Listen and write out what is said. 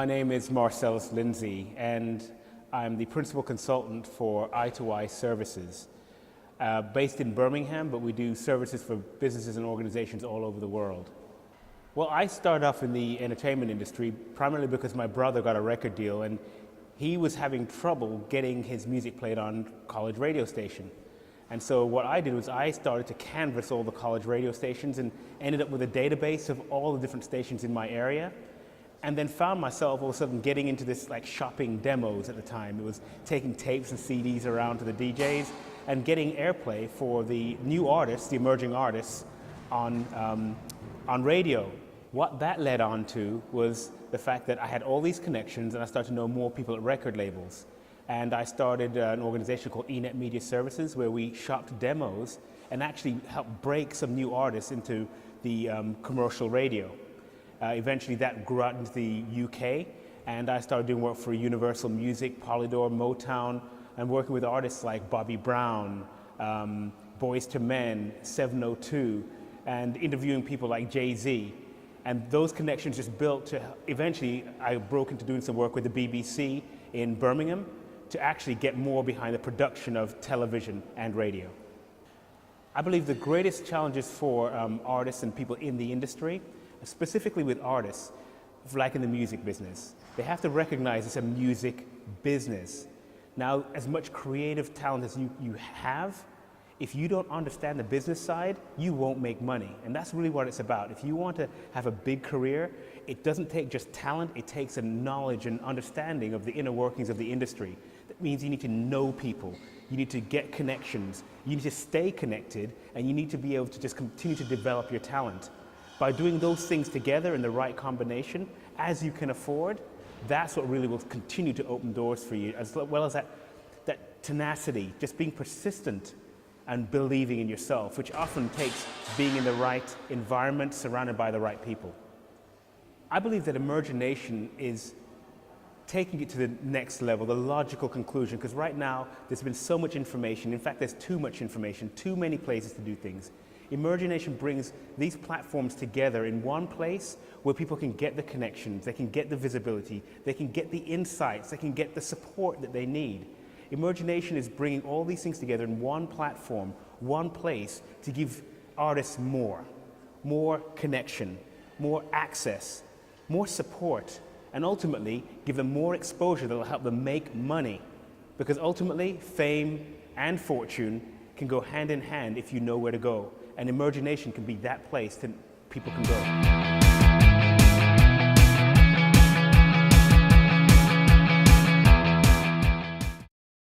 My name is Marcellus Lindsay, and I'm the principal consultant for I2I Services, based in Birmingham, but we do services for businesses and organizations all over the world. Well, I started off in the entertainment industry primarily because my brother got a record deal and he was having trouble getting his music played on college radio station. And so what I did was I started to canvass all the college radio stations and ended up with a database of all the different stations in my area, and then found myself all of a sudden getting into this like shopping demos at the time. It was taking tapes and CDs around to the DJs and getting airplay for the new artists, the emerging artists on radio. What that led on to was the fact that I had all these connections and I started to know more people at record labels. And I started an organization called eNet Media Services where we shopped demos and actually helped break some new artists into the commercial radio. Eventually that grew out into the UK, and I started doing work for Universal Music, Polydor, Motown, and working with artists like Bobby Brown, Boyz II Men, 702, and interviewing people like Jay-Z. And those connections just built to, eventually I broke into doing some work with the BBC in Birmingham to actually get more behind the production of television and radio. I believe the greatest challenges for artists and people in the industry, specifically with artists, like in the music business, they have to recognize it's a music business. Now, as much creative talent as you have, if you don't understand the business side, you won't make money. And that's really what it's about. If you want to have a big career, it doesn't take just talent, it takes a knowledge and understanding of the inner workings of the industry. That means you need to know people, you need to get connections, you need to stay connected, and you need to be able to just continue to develop your talent. By doing those things together in the right combination, as you can afford, that's what really will continue to open doors for you, as well as that tenacity, just being persistent and believing in yourself, which often takes being in the right environment, surrounded by the right people. I believe that Emergeination is taking it to the next level, the logical conclusion, because right now there's been so much information. In fact, there's too much information, too many places to do things. Emergeination brings these platforms together in one place where people can get the connections, they can get the visibility, they can get the insights, they can get the support that they need. Emergeination is bringing all these things together in one platform, one place, to give artists more connection, more access, more support, and ultimately give them more exposure that will help them make money. Because ultimately, fame and fortune can go hand in hand if you know where to go. And Emergeination can be that place that people can go.